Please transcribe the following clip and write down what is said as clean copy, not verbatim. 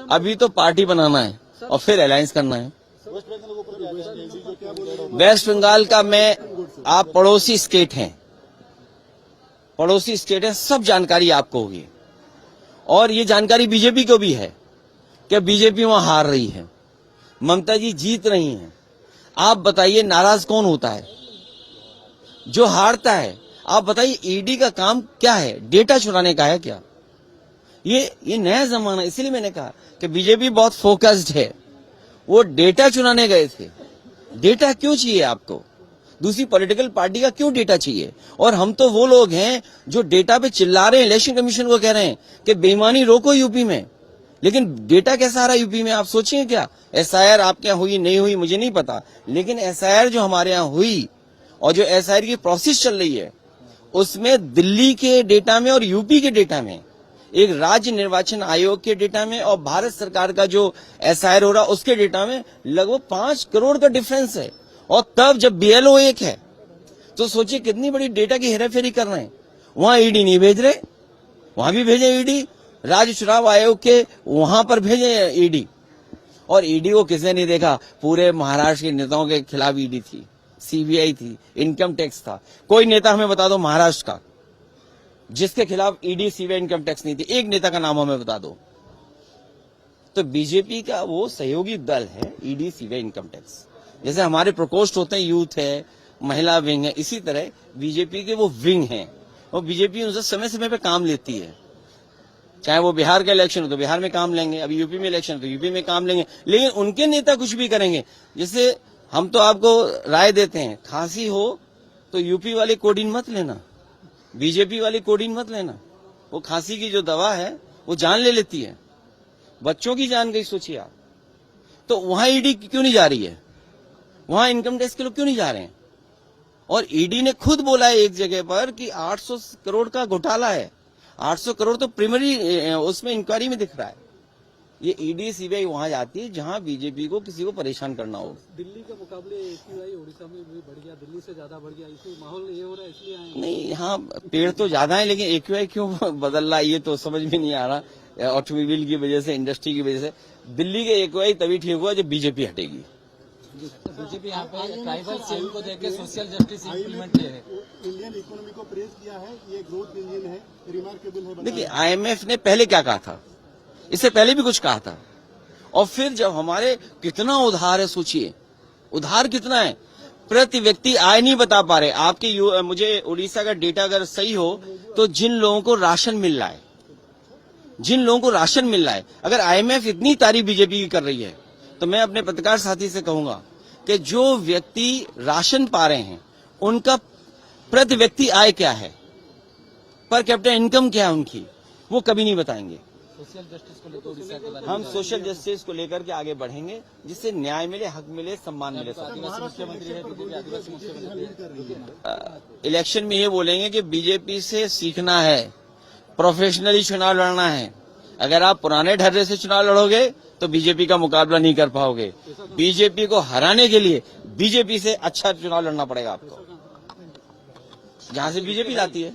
अभी तो पार्टी बनाना है और फिर अलायंस करना है। वेस्ट बंगाल का आप पड़ोसी स्टेट हैं, सब जानकारी आपको होगी और ये जानकारी बीजेपी को भी है कि बीजेपी वहां हार रही है, ममता जी जीत रही हैं। आप बताइए नाराज कौन होता है? जो हारता है। आप बताइए ईडी का काम क्या है? डेटा चुराने का है क्या? ये नया जमाना, इसीलिए मैंने कहा कि बीजेपी बहुत फोकस्ड है। वो डेटा चुराने गए थे। डेटा क्यों चाहिए आपको? दूसरी पॉलिटिकल पार्टी का क्यों डेटा चाहिए? और हम तो वो लोग हैं जो डेटा पे चिल्ला रहे हैं, इलेक्शन कमीशन को कह रहे हैं कि बेईमानी रोको यूपी में, लेकिन डेटा कैसा आ रहा है यूपी में? आप सोचिए क्या एसआईआर आपके यहाँ हुई नहीं हुई मुझे नहीं पता, लेकिन एसआईआर जो हमारे यहाँ हुई और जो एसआईआर की प्रोसेस चल रही है उसमें दिल्ली के डेटा में और यूपी के डेटा में, एक राज्य निर्वाचन आयोग के डेटा में और भारत सरकार का जो एसआईआर हो रहा उसके डेटा में लगभग 5 करोड़ का डिफरेंस है। और तब जब बीएलओ एक है तो सोचिए कितनी बड़ी डेटा की हेराफेरी कर रहे हैं। वहां ईडी नहीं भेज रहे, वहां भी भेजे ईडी, राज्य चुनाव आयोग के वहां पर भेजे ईडी। और ईडी को किसने नहीं देखा? पूरे महाराष्ट्र के नेताओं के खिलाफ ईडी थी, सीबीआई थी, इनकम टैक्स था। कोई नेता हमें बता दो महाराष्ट्र का जिसके खिलाफ ईडी सीबीआई इनकम टैक्स नहीं थी, एक नेता का नाम हमें बता दो। तो बीजेपी का वो सहयोगी दल है ईडी सीबीआई इनकम टैक्स। जैसे हमारे प्रकोष्ठ होते हैं, यूथ है, महिला विंग है, इसी तरह बीजेपी के वो विंग हैं और बीजेपी उनसे समय समय पे काम लेती है। चाहे वो बिहार का इलेक्शन हो तो बिहार में काम लेंगे, अभी यूपी में इलेक्शन हो तो यूपी में काम लेंगे, लेकिन उनके नेता कुछ भी करेंगे। जैसे हम तो आपको राय देते हैं, खांसी हो तो यूपी वाले कोडिन मत लेना, बीजेपी वाली कोडिन मत लेना। वो खांसी की जो दवा है वो जान ले लेती है, बच्चों की जान गई सोचिए आप। तो वहां ईडी क्यों नहीं जा रही है? वहां इनकम टैक्स के लोग क्यों नहीं जा रहे हैं? और ईडी ने खुद बोला है एक जगह पर कि 800 करोड़ का घोटाला है। 800 करोड़ तो प्राइमरी उसमें इंक्वायरी में दिख रहा है। ये ईडी सीबीआई वहां जाती है जहां बीजेपी को किसी को परेशान करना हो। दिल्ली के मुकाबले एक्यूआई उड़ीसा में भी बढ़ गया, दिल्ली से ज्यादा बढ़ गया, इसलिए माहौल ये हो रहा है, इसलिए आए। नहीं, यहाँ पेड़ तो ज्यादा है लेकिन एक्यूआई क्यों बदल रहा है ये तो समझ में नहीं आ रहा। ऑटोमोबाइल की वजह से, इंडस्ट्री की वजह से दिल्ली के एक्यूआई तभी ठीक हुआ जब बीजेपी हटेगी। बीजेपी यहाँ पे ट्राइबल सेल को देकर सोशल जस्टिस इम्प्लीमेंट किया है। इंडियन इकोनॉमी को प्रेस किया है, ये ग्रोथ इंजन है, रिमार्केबल है। देखिए आईएमएफ ने पहले क्या कहा था, इससे पहले भी कुछ कहा था। और फिर जब हमारे कितना उधार है, सोचिए उधार कितना है, प्रति व्यक्ति आय नहीं बता पा रहे। आपके मुझे उड़ीसा का डेटा अगर सही हो तो जिन लोगों को राशन मिल रहा है, अगर आईएमएफ इतनी तारीफ बीजेपी की कर रही है तो मैं अपने पत्रकार साथी से कहूंगा कि जो व्यक्ति राशन पा रहे हैं उनका प्रति व्यक्ति आय क्या है, पर कैपिटा इनकम क्या है उनकी, वो कभी नहीं बताएंगे। सोशल जस्टिस को लेकर उड़ीसा के बारे में हम सोशल जस्टिस को लेकर के आगे बढ़ेंगे जिससे न्याय मिले, हक मिले, सम्मान मिले। आदिवासी मुख्यमंत्री है, बीजेपी आदिवासी मुख्यमंत्री है। इलेक्शन में ये बोलेंगे कि बीजेपी से सीखना है, प्रोफेशनली चुनाव लड़ना है। अगर आप पुराने ढर्रे से चुनाव लड़ोगे तो बीजेपी का मुकाबला नहीं कर पाओगे। बीजेपी को हराने के लिए बीजेपी से अच्छा चुनाव लड़ना पड़ेगा आपको, जहां से बीजेपी लाती है।